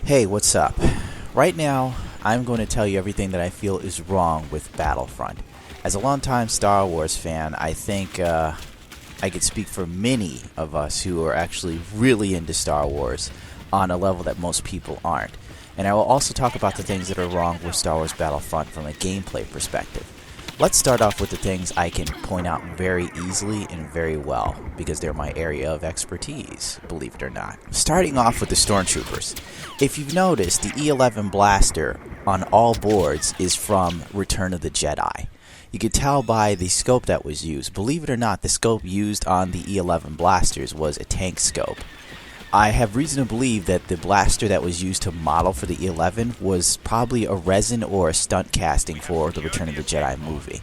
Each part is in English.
Hey, what's up? Right now, I'm going to tell you everything that I feel is wrong with Battlefront. As a longtime Star Wars fan, I think I could speak for many of us who are actually really into Star Wars on a level that most people aren't. And I will also talk about the things that are wrong with Star Wars Battlefront from a gameplay perspective. Let's start off with the things I can point out very easily and very well, because they're my area of expertise, believe it or not. Starting off with the Stormtroopers. If you've noticed, the E11 blaster on all boards is from Return of the Jedi. You could tell by the scope that was used. Believe it or not, the scope used on the E11 blasters was a tank scope. I have reason to believe that the blaster that was used to model for the E11 was probably a resin or a stunt casting for the Return of the Jedi movie.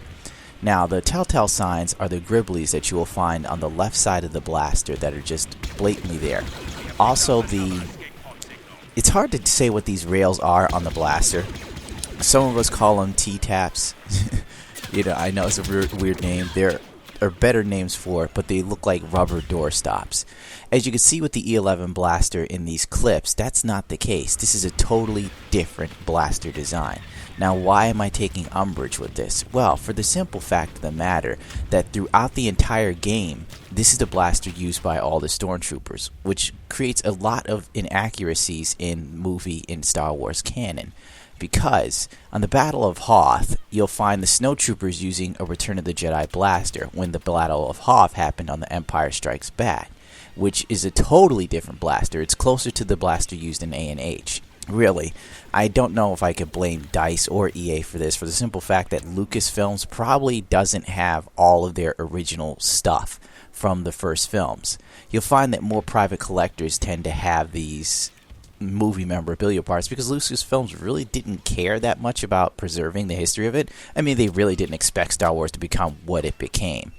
Now, the telltale signs are the gribblies that you will find on the left side of the blaster that are just blatantly there. Also, it's hard to say what these rails are on the blaster. Some of us call them T-taps. I know it's a weird name. There are better names for it, but they look like rubber door stops. As you can see with the E11 blaster in these clips, that's not the case. This is a totally different blaster design. Now, why am I taking umbrage with this? Well, for the simple fact of the matter that throughout the entire game, this is the blaster used by all the Stormtroopers, which creates a lot of inaccuracies in movie and Star Wars canon. Because on the Battle of Hoth, you'll find the snowtroopers using a Return of the Jedi blaster when the Battle of Hoth happened on the Empire Strikes Back, which is a totally different blaster. It's closer to the blaster used in A&H. Really, I don't know if I could blame DICE or EA for this, for the simple fact that Lucasfilms probably doesn't have all of their original stuff from the first films. You'll find that more private collectors tend to have these movie memorabilia parts because Lucasfilms really didn't care that much about preserving the history of it. I mean, they really didn't expect Star Wars to become what it became.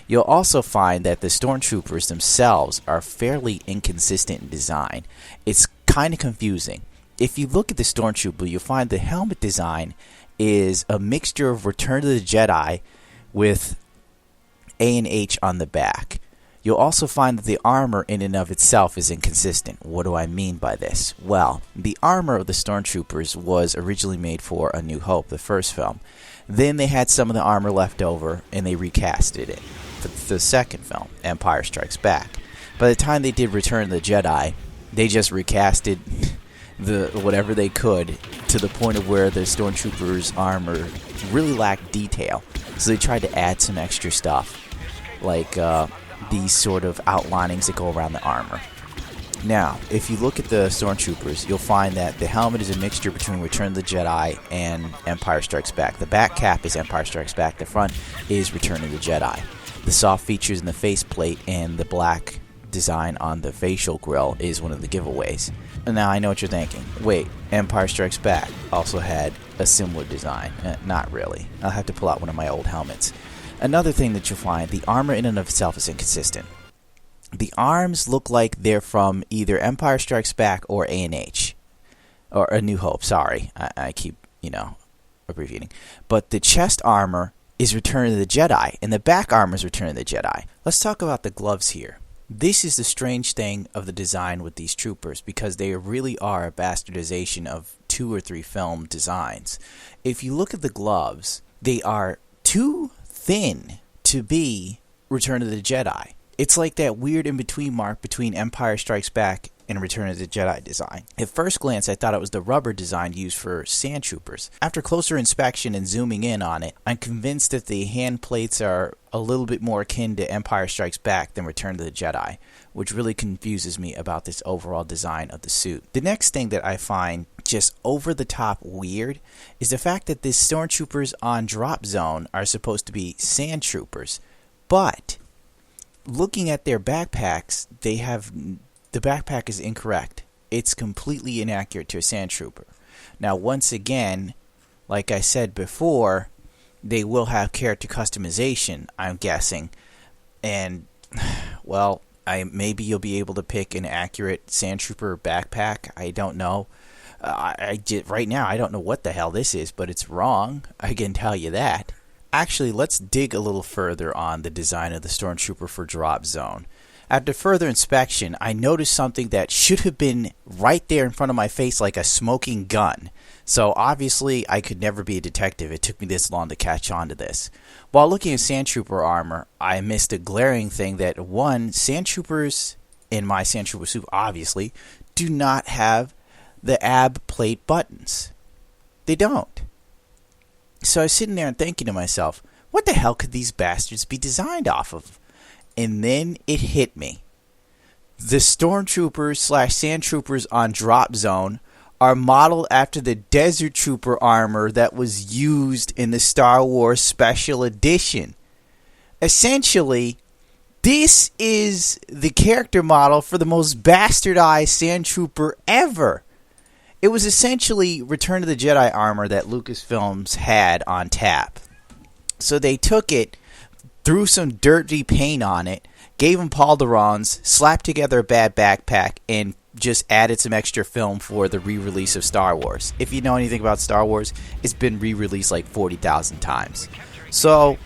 You'll also find that the Stormtroopers themselves are fairly inconsistent in design. It's kind of confusing. If you look at the Stormtrooper, you'll find the helmet design is a mixture of Return of the Jedi with A&H on the back. You'll also find that the armor in and of itself is inconsistent. What do I mean by this? Well, the armor of the Stormtroopers was originally made for A New Hope, the first film. Then they had some of the armor left over, and they recasted it for the second film, Empire Strikes Back. By the time they did Return of the Jedi, they just recasted whatever they could to the point of where the Stormtroopers' armor really lacked detail. So they tried to add some extra stuff, like these sort of outlinings that go around the armor. Now, if you look at the Stormtroopers, you'll find that the helmet is a mixture between Return of the Jedi and Empire Strikes Back. The back cap is Empire Strikes Back. The front is Return of the Jedi. The soft features in the faceplate and the black design on the facial grill is one of the giveaways. And now I know what you're thinking. Wait, Empire Strikes Back also had a similar design. Not really. I'll have to pull out one of my old helmets. Another thing that you'll find, the armor in and of itself is inconsistent. The arms look like they're from either Empire Strikes Back or A&H. Or A New Hope, sorry. I keep, abbreviating. But the chest armor is Return of the Jedi, and the back armor is Return of the Jedi. Let's talk about the gloves here. This is the strange thing of the design with these troopers, because they really are a bastardization of 2 or 3 film designs. If you look at the gloves, they are too thin to be Return of the Jedi. It's like that weird in-between mark between Empire Strikes Back and Return of the Jedi design. At first glance, I thought it was the rubber design used for sandtroopers. After closer inspection and zooming in on it, I'm convinced that the hand plates are a little bit more akin to Empire Strikes Back than Return of the Jedi, which really confuses me about this overall design of the suit. The next thing that I find just over-the-top weird is the fact that these Stormtroopers on Drop Zone are supposed to be sandtroopers, but looking at their backpacks, the backpack is incorrect. It's completely inaccurate to a sandtrooper. Now, once again, like I said before, they will have character customization, I'm guessing. And, well, maybe you'll be able to pick an accurate sandtrooper backpack. I don't know. Right now, I don't know what the hell this is, but it's wrong. I can tell you that. Actually, let's dig a little further on the design of the Stormtrooper for Drop Zone. After further inspection, I noticed something that should have been right there in front of my face like a smoking gun. So obviously I could never be a detective. It took me this long to catch on to this. While looking at Sandtrooper armor, I missed a glaring thing that, one, Sandtroopers in my Sandtrooper suit obviously do not have the ab plate buttons. They don't. So I was sitting there and thinking to myself, what the hell could these bastards be designed off of? And then it hit me. The Stormtroopers / Sandtroopers on Drop Zone are modeled after the Desert Trooper armor that was used in the Star Wars Special Edition. Essentially, this is the character model for the most bastardized Sandtrooper ever. It was essentially Return of the Jedi armor that Lucasfilms had on tap. So they took it, threw some dirty paint on it, gave them Palderons, slapped together a bad backpack, and just added some extra film for the re-release of Star Wars. If you know anything about Star Wars, it's been re-released like 40,000 times. So,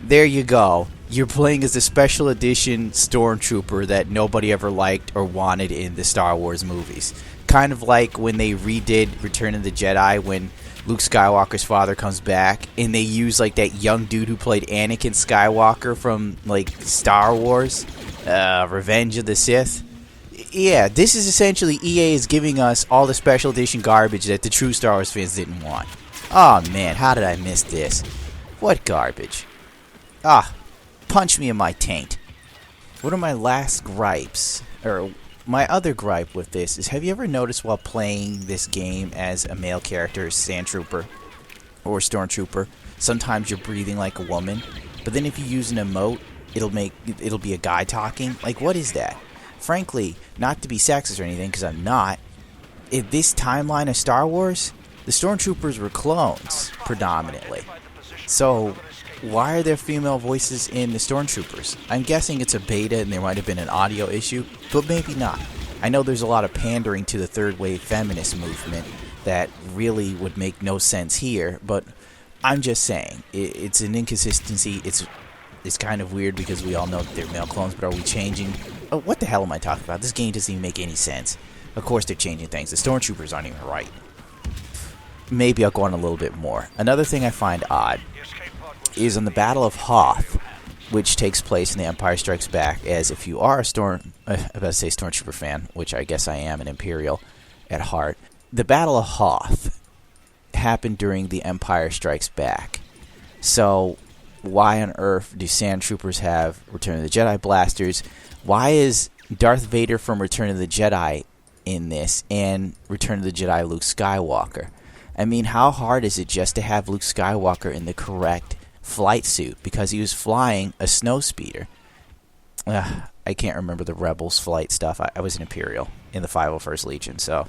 there you go. You're playing as a special edition Stormtrooper that nobody ever liked or wanted in the Star Wars movies. Kind of like when they redid Return of the Jedi when Luke Skywalker's father comes back and they use like that young dude who played Anakin Skywalker from like Star Wars, Revenge of the Sith. Yeah, this is essentially EA is giving us all the special edition garbage that the true Star Wars fans didn't want. Oh man, how did I miss this? What garbage? Punch me in my taint. One of my last gripes, or my other gripe with this, is have you ever noticed while playing this game as a male character, Sandtrooper or Stormtrooper, sometimes you're breathing like a woman, but then if you use an emote, it'll be a guy talking? Like, what is that? Frankly, not to be sexist or anything, because I'm not, in this timeline of Star Wars, the Stormtroopers were clones, predominantly. So, why are there female voices in the Stormtroopers? I'm guessing it's a beta and there might have been an audio issue, but maybe not. I know there's a lot of pandering to the third wave feminist movement that really would make no sense here, but I'm just saying, it's an inconsistency. It's kind of weird because we all know that they're male clones, but are we changing? Oh, what the hell am I talking about? This game doesn't even make any sense. Of course they're changing things. The Stormtroopers aren't even right. Maybe I'll go on a little bit more. Another thing I find odd is on the Battle of Hoth, which takes place in The Empire Strikes Back, as if you are a Stormtrooper fan, which I guess I am, an Imperial at heart. The Battle of Hoth happened during The Empire Strikes Back. So, why on earth do Sandtroopers have Return of the Jedi blasters? Why is Darth Vader from Return of the Jedi in this, and Return of the Jedi Luke Skywalker? I mean, how hard is it just to have Luke Skywalker in the correct flight suit? Because he was flying a snowspeeder. I can't remember the Rebels flight stuff. I was an Imperial in the 501st Legion, so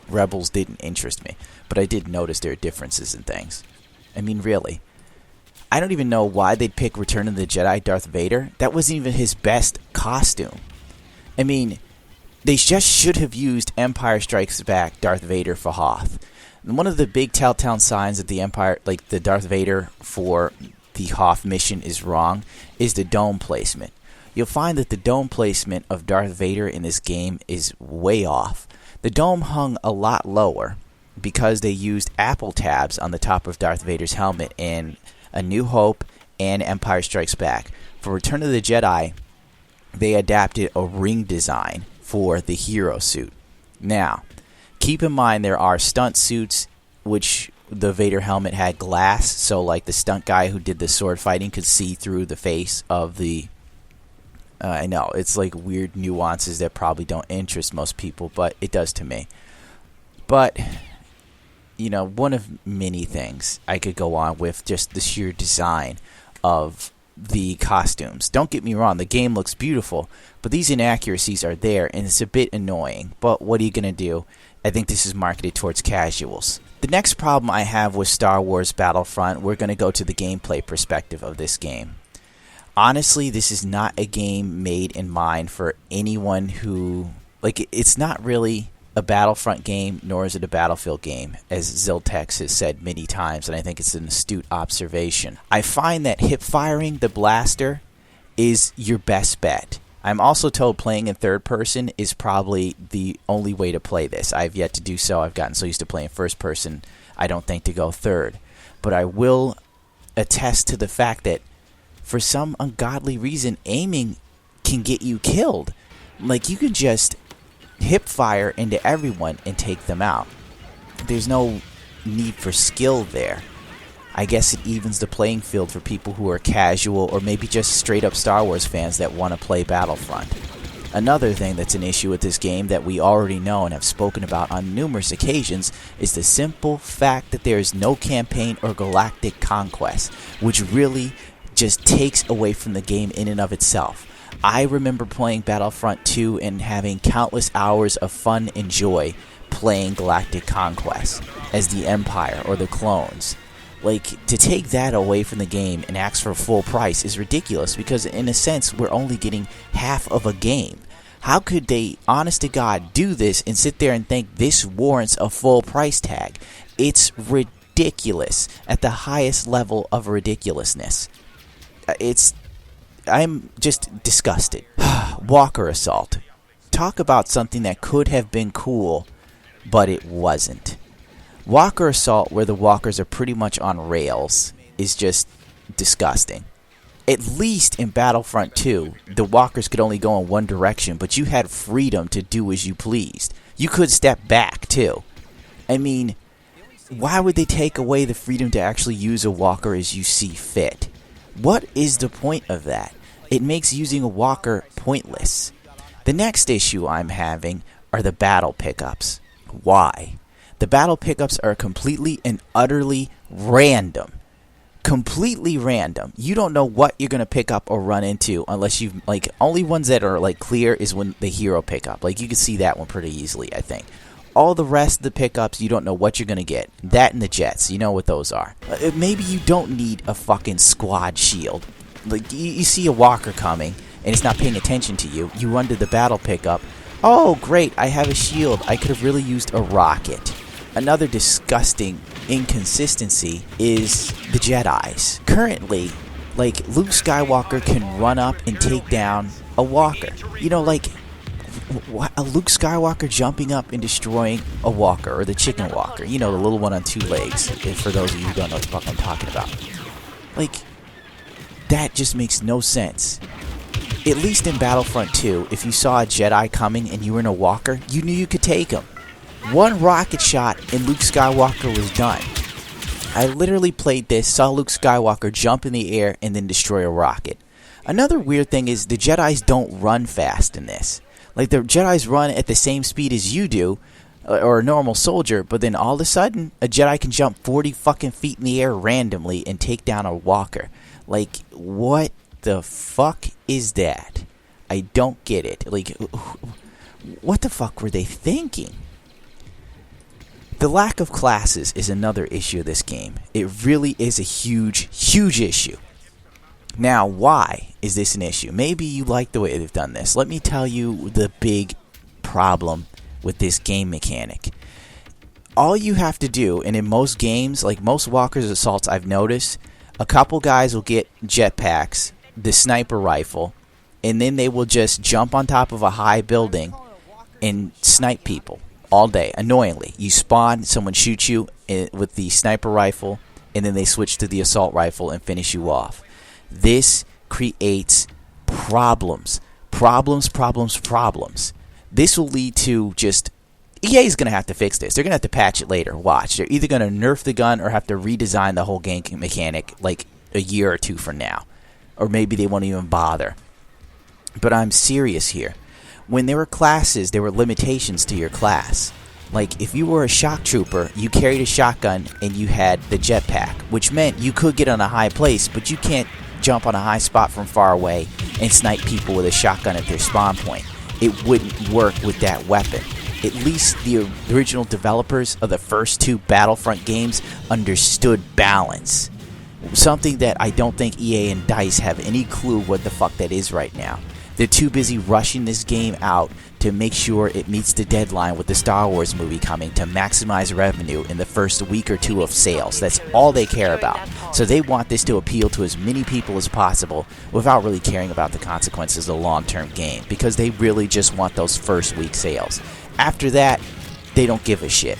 Rebels didn't interest me. But I did notice there are differences in things. I mean, really. I don't even know why they'd pick Return of the Jedi Darth Vader. That wasn't even his best costume. I mean, they just should have used Empire Strikes Back Darth Vader for Hoth. And one of the big telltale signs that the Empire, like the Darth Vader for the Hoth mission is wrong, is the dome placement. You'll find that the dome placement of Darth Vader in this game is way off. The dome hung a lot lower because they used Apple tabs on the top of Darth Vader's helmet in A New Hope and Empire Strikes Back. For Return of the Jedi, they adapted a ring design for the hero suit. Now, keep in mind there are stunt suits which the Vader helmet had glass, so like the stunt guy who did the sword fighting could see through the face of the... I know, it's like weird nuances that probably don't interest most people, but it does to me. But, you know, one of many things I could go on with just the sheer design of the costumes. Don't get me wrong, the game looks beautiful, but these inaccuracies are there, and it's a bit annoying. But what are you going to do? I think this is marketed towards casuals. The next problem I have with Star Wars Battlefront, we're going to go to the gameplay perspective of this game. Honestly, this is not a game made in mind for anyone who... Like, it's not really a Battlefront game, nor is it a Battlefield game, as Ziltex has said many times, and I think it's an astute observation. I find that hip-firing the blaster is your best bet. I'm also told playing in third person is probably the only way to play this. I've yet to do so. I've gotten so used to playing first person, I don't think to go third. But I will attest to the fact that for some ungodly reason, aiming can get you killed. Like, you can just hip fire into everyone and take them out. There's no need for skill there. I guess it evens the playing field for people who are casual or maybe just straight up Star Wars fans that want to play Battlefront. Another thing that's an issue with this game that we already know and have spoken about on numerous occasions is the simple fact that there is no campaign or galactic conquest, which really just takes away from the game in and of itself. I remember playing Battlefront 2 and having countless hours of fun and joy playing Galactic Conquest as the Empire or the clones. Like, to take that away from the game and ask for full price is ridiculous because, in a sense, we're only getting half of a game. How could they, honest to God, do this and sit there and think this warrants a full price tag? It's ridiculous at the highest level of ridiculousness. I'm just disgusted. Walker Assault. Talk about something that could have been cool, but it wasn't. Walker Assault, where the walkers are pretty much on rails, is just disgusting. At least in Battlefront 2, the walkers could only go in one direction, but you had freedom to do as you pleased. You could step back, too. I mean, why would they take away the freedom to actually use a walker as you see fit? What is the point of that? It makes using a walker pointless. The next issue I'm having are the battle pickups. Why? The battle pickups are completely and utterly random. Completely random. You don't know what you're going to pick up or run into unless you've, like, only ones that are, like, clear is when the hero pickup. Like, you can see that one pretty easily, I think. All the rest of the pickups, you don't know what you're going to get. That and the jets, you know what those are. Maybe you don't need a fucking squad shield. Like, you see a walker coming, and it's not paying attention to you. You run to the battle pickup. Oh, great, I have a shield. I could have really used a rocket. Another disgusting inconsistency is the Jedis. Currently, like, Luke Skywalker can run up and take down a walker. You know, like, a Luke Skywalker jumping up and destroying a walker, or the chicken walker. You know, the little one on two legs, for those of you who don't know what the fuck I'm talking about. Like, that just makes no sense. At least in Battlefront 2, if you saw a Jedi coming and you were in a walker, you knew you could take him. One rocket shot and Luke Skywalker was done. I literally played this, saw Luke Skywalker jump in the air and then destroy a rocket. Another weird thing is the Jedis don't run fast in this. Like, the Jedis run at the same speed as you do, or a normal soldier, but then all of a sudden, a Jedi can jump 40 fucking feet in the air randomly and take down a walker. Like, what the fuck is that? I don't get it. Like, what the fuck were they thinking? The lack of classes is another issue of this game. It really is a huge, huge issue. Now, why is this an issue? Maybe you like the way they've done this. Let me tell you the big problem with this game mechanic. All you have to do, and in most games, like most Walker's Assaults I've noticed, a couple guys will get jetpacks, the sniper rifle, and then they will just jump on top of a high building and snipe people all day, annoyingly. You spawn, someone shoots you with the sniper rifle, and then they switch to the assault rifle and finish you off. This creates problems. Problems. This will lead to just... EA is going to have to fix this. They're going to have to patch it later. Watch. They're either going to nerf the gun or have to redesign the whole game mechanic like a year or two from now. Or maybe they won't even bother. But I'm serious here. When there were classes, there were limitations to your class. Like, if you were a shock trooper, you carried a shotgun and you had the jetpack, which meant you could get on a high place, but you can't jump on a high spot from far away and snipe people with a shotgun at their spawn point. It wouldn't work with that weapon. At least the original developers of the first two Battlefront games understood balance. Something that I don't think EA and DICE have any clue what the fuck that is right now. They're too busy rushing this game out to make sure it meets the deadline with the Star Wars movie coming to maximize revenue in the first week or two of sales. That's all they care about. So they want this to appeal to as many people as possible without really caring about the consequences of the long-term game, because they really just want those first week sales. After that, they don't give a shit.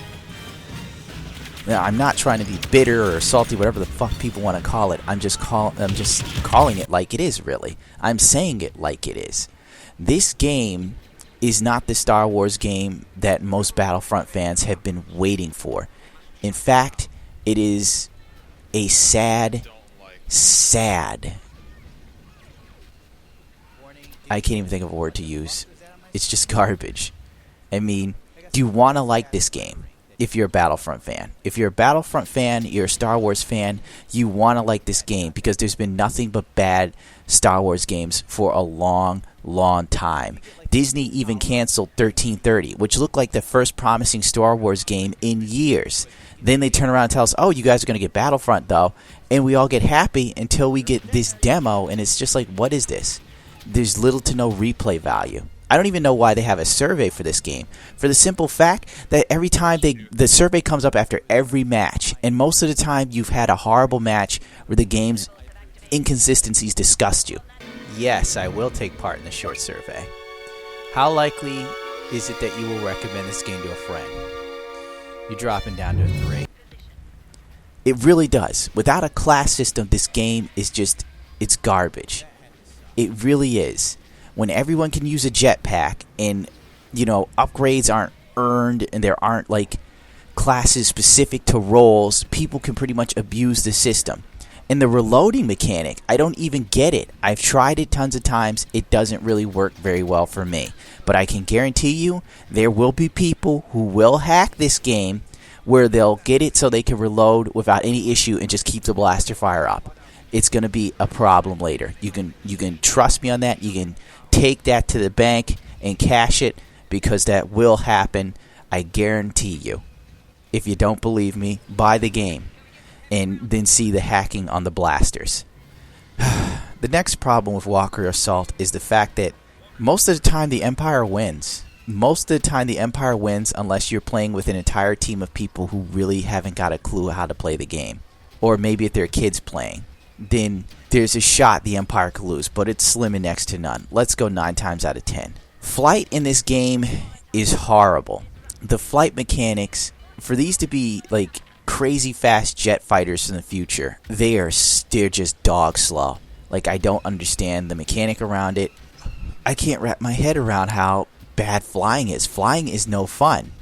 Now, I'm not trying to be bitter or salty, whatever the fuck people want to call it. I'm just calling it like it is, really. I'm saying it like it is. This game is not the Star Wars game that most Battlefront fans have been waiting for. In fact, it is a sad, I can't even think of a word to use. It's just garbage. I mean, do you want to like this game if you're a Battlefront fan? If you're a Battlefront fan, you're a Star Wars fan, you want to like this game because there's been nothing but bad Star Wars games for a long time. Disney even canceled 1330, which looked like the first promising Star Wars game in years. Then they turn around and tell us, oh, you guys are going to get Battlefront, though. And we all get happy until we get this demo, and it's just like, what is this? There's little to no replay value. I don't even know why they have a survey for this game. For the simple fact that every time the survey comes up after every match, and most of the time you've had a horrible match where the game's inconsistencies disgust you. Yes, I will take part in the short survey. How likely is it that you will recommend this game to a friend? You're dropping down to a 3. It really does. Without a class system, this game is just, it's garbage. It really is. When everyone can use a jetpack and, you know, upgrades aren't earned and there aren't, like, classes specific to roles, people can pretty much abuse the system. And the reloading mechanic, I don't even get it. I've tried it tons of times. It doesn't really work very well for me. But I can guarantee you there will be people who will hack this game where they'll get it so they can reload without any issue and just keep the blaster fire up. It's going to be a problem later. You can trust me on that. You can take that to the bank and cash it, because that will happen. I guarantee you. If you don't believe me, buy the game and then see the hacking on the blasters. The next problem with Walker Assault is the fact that most of the time the Empire wins. Most of the time the Empire wins unless you're playing with an entire team of people who really haven't got a clue how to play the game. Or maybe if they're kids playing. Then there's a shot the Empire could lose, but it's slim and next to none. Let's go 9 times out of 10. Flight in this game is horrible. The flight mechanics, for these to be like crazy fast jet fighters in the future, they're just dog slow. Like, I don't understand the mechanic around it. I can't wrap my head around how bad flying is. Flying is no fun.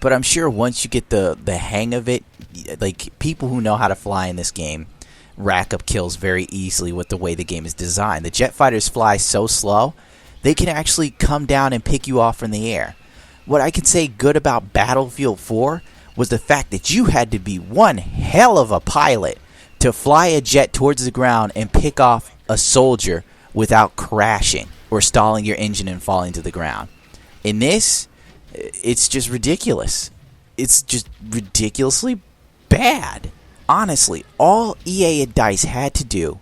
But I'm sure once you get the hang of it, like, people who know how to fly in this game rack up kills very easily with the way the game is designed. The jet fighters fly so slow, they can actually come down and pick you off from the air. What I can say good about Battlefield 4 was the fact that you had to be one hell of a pilot to fly a jet towards the ground and pick off a soldier without crashing or stalling your engine and falling to the ground. In this, it's just ridiculous. It's just ridiculously bad. Honestly, all EA and DICE had to do